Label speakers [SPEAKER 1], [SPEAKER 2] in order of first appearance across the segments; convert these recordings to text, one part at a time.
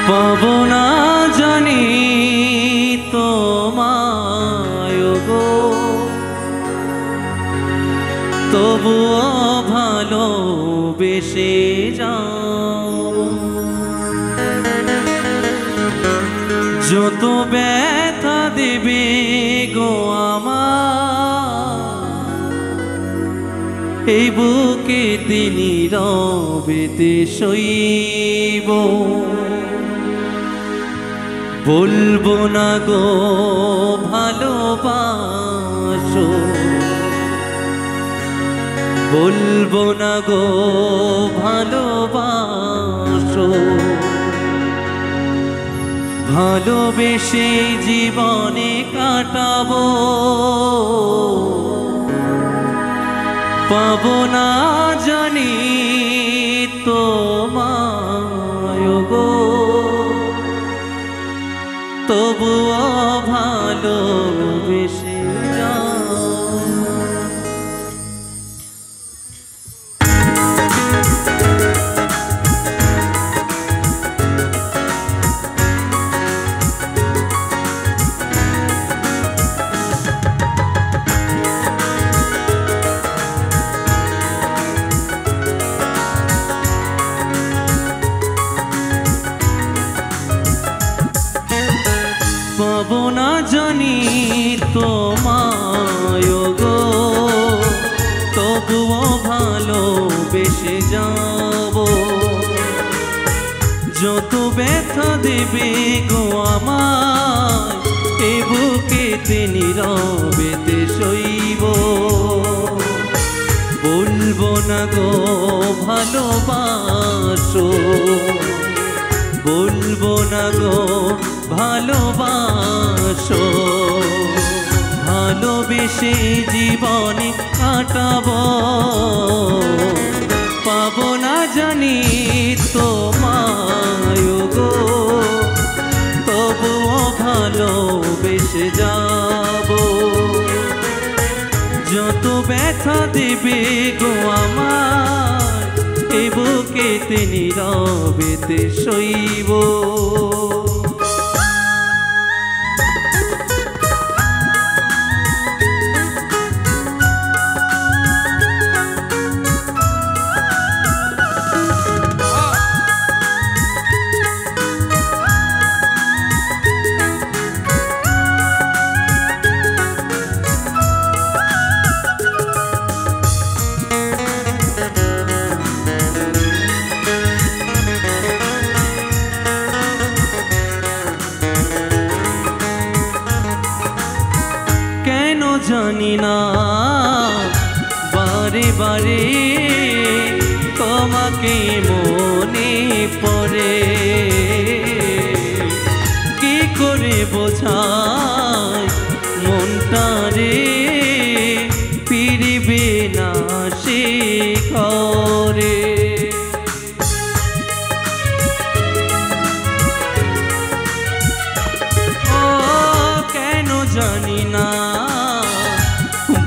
[SPEAKER 1] পাবো না জানি তোমায় গো, তবুও ভালোবেসে যাও। যত ব্যথা দেবে গো আমার, এই বুকে তিনি রবেতে সইব। বলবো না গো ভালোবাসো, বলবো না গো ভালোবাসো। ভালোবেসে জীবনে কাটাবো, পাবো না জানি তোমায় গো, তবুও ভালোবেসে যাও। পাবো না জানি তোমায় গো, তবুও ভালোবেসে যাব। যত ব্যথা দেবে গো আমায়, এ বুকেতে নীরবেতে সইব। বলবো না গো ভালোবাসো, বলবো না গো ভালোবাসো। ভালোবেসে জীবনে কাটাবো, পাবো না জানি তোমায় গো, তবুও ভালোবেসে যাব। যত ব্যথা দেবে গো আমার, এ বুকেতে নীরবেতে সইব। জানি না বারে বারে তোমাকে মনে পড়ে, কি করে বোঝায় মনটা রে, ফিরবে না সে ঘরে। ও কেন জানি না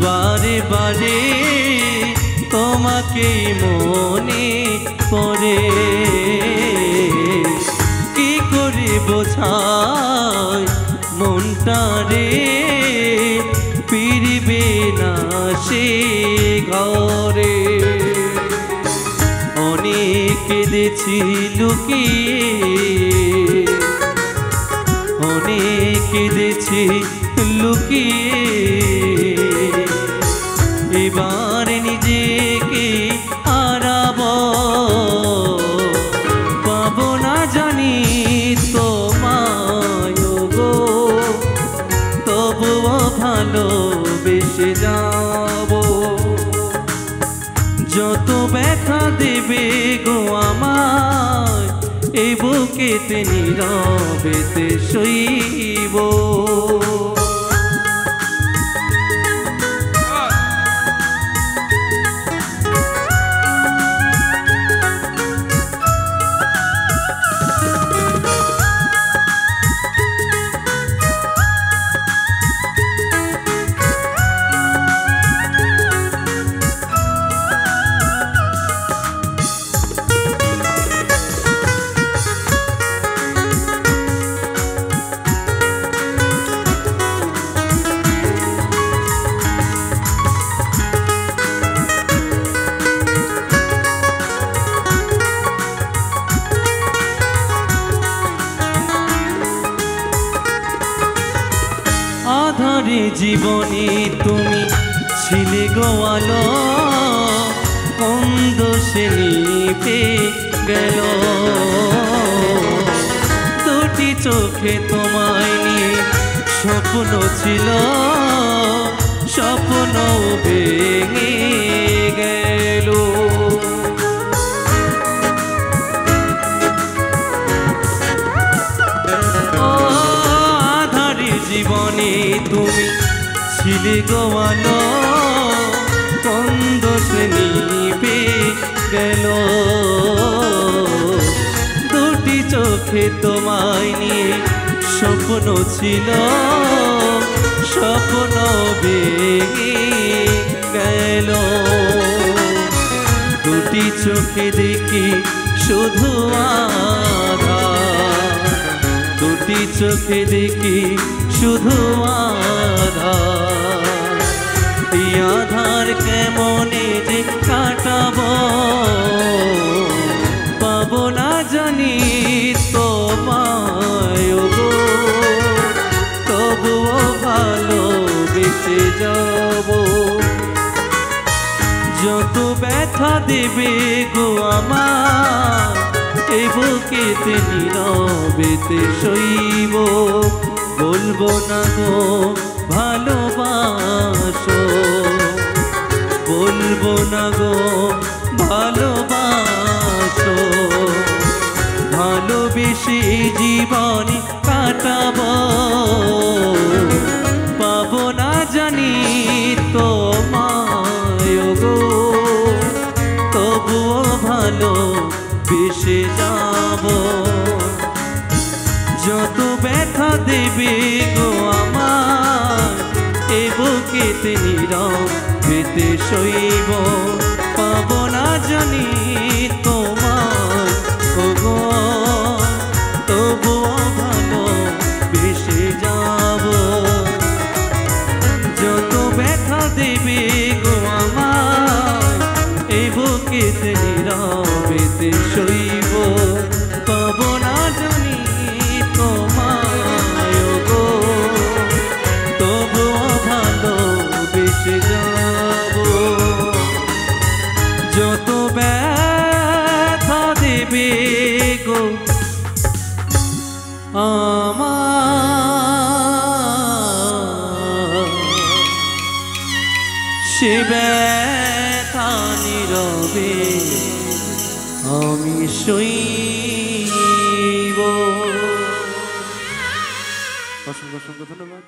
[SPEAKER 1] বারে বারে তোমাকে মনে পড়ে, কি করে বোঝায় মনটা রে, ফিরবে না সে ঘরে। অনেক কেঁদেছি লুকিয়ে, অনেক কেঁদেছি লুকিয়ে। এবার নিজেকে হারাবো, পাবো না জানি তোমায় গো, তবুও ভালোবেসে যাব। যত ব্যথা দেবে গো আমায়, এই বুকেতে নীরবেতে সইব। আধারে জীবনে তুমি ছিলে গো আলো, কোন দোষে নিভে গেল। দুটি চোখে তোমায় নিয়ে স্বপ্ন ছিল, স্বপ্ন ভেঙে গেল। আধারে জীবনে তুমি ছিলে গো আলো, কোন দোষে নিভে গেল। দুটি চোখে তোমায় নিয়ে স্বপ্ন ছিল, স্বপ্ন ভেঙে গেল। দুটি চোখে দেখি শুধু আধার, দুটি চোখে দেখি শুধু আধার। এই আধার কেমনে যে কাটাবো, পাবো না জানি তোমায় গো, তবুও ভালোবেসে যাব। যত ব্যথা দেবে গো আমার, এই বুকেতে নীরবেতে সইব। বলবো না গো ভালোবাসো, বলবো না গো ভালোবাসো। ভালোবেসে জীবনে কাটাবো, পাবো না জানি তোমায় গো, তবুও ভালোবেসে যাব। যত ব্যথা দেবে গো আমার, এ বুকেতে নীরবেতে সইব। পাবো না জানি তোমার গো, তবুও ভালোবেসে যাব। যত ব্যথা দেবে গো আমার, এ বুকেতে নীরবেতে সইব। পাবো না জানি তোমায় গো, তবুও ভালোবেসে যাব। যত ব্যথা দেবে গো আমার, সে ব্যথা নীরবে আমি সইব। অসংখ্য অসংখ্য ধন্যবাদ।